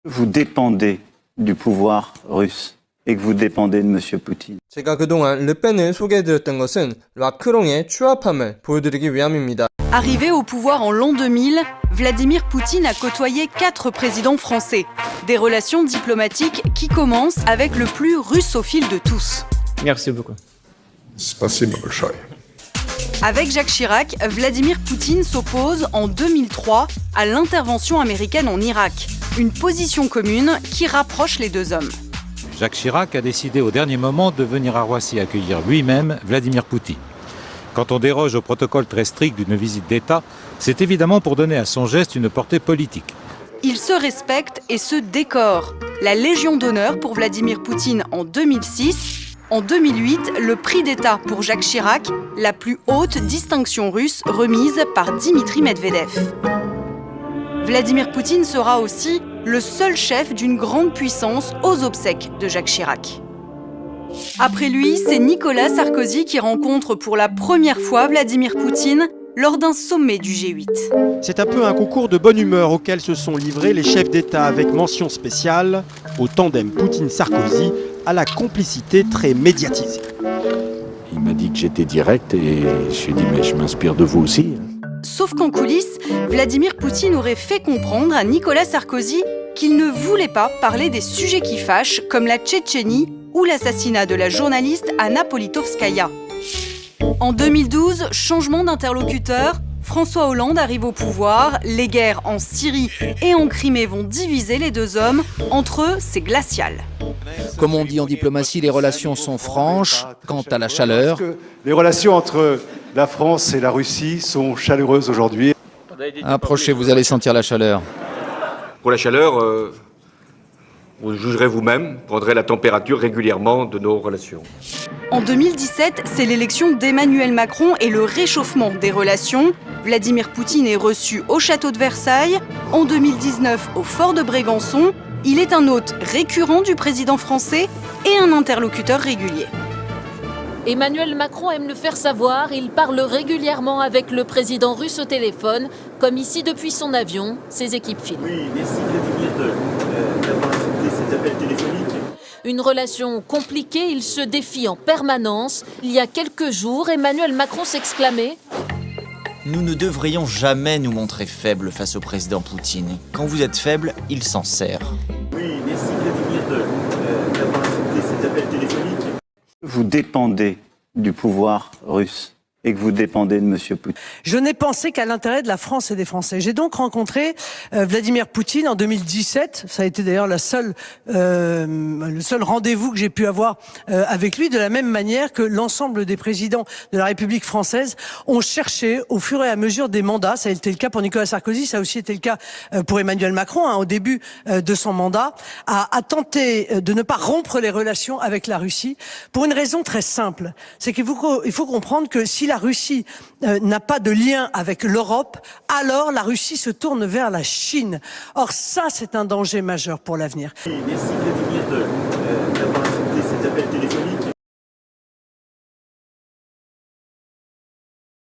Vous dépendez du pouvoir russe et que vous dépendez de M. Poutine. 제가 그동안 르펜을 소개해드렸던 것은 마크롱의 추합함을 보여드리기 위함입니다. Arrivé au pouvoir en l'an 2000, Vladimir Poutine a côtoyé 4 présidents français. Des relations diplomatiques qui commencent avec le plus russophile de tous. Merci beaucoup. Спасибо большое. Avec Jacques Chirac, Vladimir Poutine s'oppose en 2003 à l'intervention américaine en Irak. Une position commune qui rapproche les deux hommes. Jacques Chirac a décidé au dernier moment de venir à Roissy accueillir lui-même Vladimir Poutine. Quand on déroge au protocole très strict d'une visite d'État, c'est évidemment pour donner à son geste une portée politique. Ils se respectent et se décorent. La Légion d'honneur pour Vladimir Poutine en 2006. En 2008, le prix d'État pour Jacques Chirac, la plus haute distinction russe remise par Dimitri Medvedev. Vladimir Poutine sera aussi le seul chef d'une grande puissance aux obsèques de Jacques Chirac. Après lui, c'est Nicolas Sarkozy qui rencontre pour la première fois Vladimir Poutine lors d'un sommet du G8. C'est un peu un concours de bonne humeur auquel se sont livrés les chefs d'État avec mention spéciale au tandem Poutine-Sarkozy à la complicité très médiatisée. Il m'a dit que j'étais direct et je lui ai dit mais je m'inspire de vous aussi. Sauf qu'en coulisses, Vladimir Poutine aurait fait comprendre à Nicolas Sarkozy qu'il ne voulait pas parler des sujets qui fâchent comme la Tchétchénie ou l'assassinat de la journaliste Anna Politkovskaya. En 2012, changement d'interlocuteur, François Hollande arrive au pouvoir, les guerres en Syrie et en Crimée vont diviser les deux hommes, entre eux c'est glacial. Comme on dit en diplomatie, les relations sont franches. Quant à la chaleur, les relations entre la France et la Russie sont chaleureuses aujourd'hui. Approchez, vous allez sentir la chaleur. Pour la chaleur, vous jugerez vous-même, prendrez la température régulièrement de nos relations. En 2017, c'est l'élection d'Emmanuel Macron et le réchauffement des relations. Vladimir Poutine est reçu au château de Versailles. En 2019, au fort de Brégançon, il est un hôte récurrent du président français et un interlocuteur régulier. Emmanuel Macron aime le faire savoir, il parle régulièrement avec le président russe au téléphone, comme ici depuis son avion, ses équipes filment. Oui, merci Vladimir d'avoir accepté cet appel téléphonique. Une relation compliquée, il se défie en permanence. Il y a quelques jours, Emmanuel Macron s'exclamait « Nous ne devrions jamais nous montrer faibles face au président Poutine. Quand vous êtes faible, il s'en sert. » Oui, merci Vladimir d'avoir accepté cet appel téléphonique. Vous dépendez du pouvoir russe et que vous dépendez de M. Poutine. Je n'ai pensé qu'à l'intérêt de la France et des Français. J'ai donc rencontré Vladimir Poutine en 2017. Ça a été d'ailleurs le seul rendez-vous que j'ai pu avoir avec lui, de la même manière que l'ensemble des présidents de la République française ont cherché au fur et à mesure des mandats. Ça a été le cas pour Nicolas Sarkozy, ça a aussi été le cas pour Emmanuel Macron, au début de son mandat, à tenter de ne pas rompre les relations avec la Russie pour une raison très simple. C'est qu'il faut comprendre que si la Russie n'a pas de lien avec l'Europe, alors la Russie se tourne vers la Chine. Or ça, c'est un danger majeur pour l'avenir. Merci Vladimir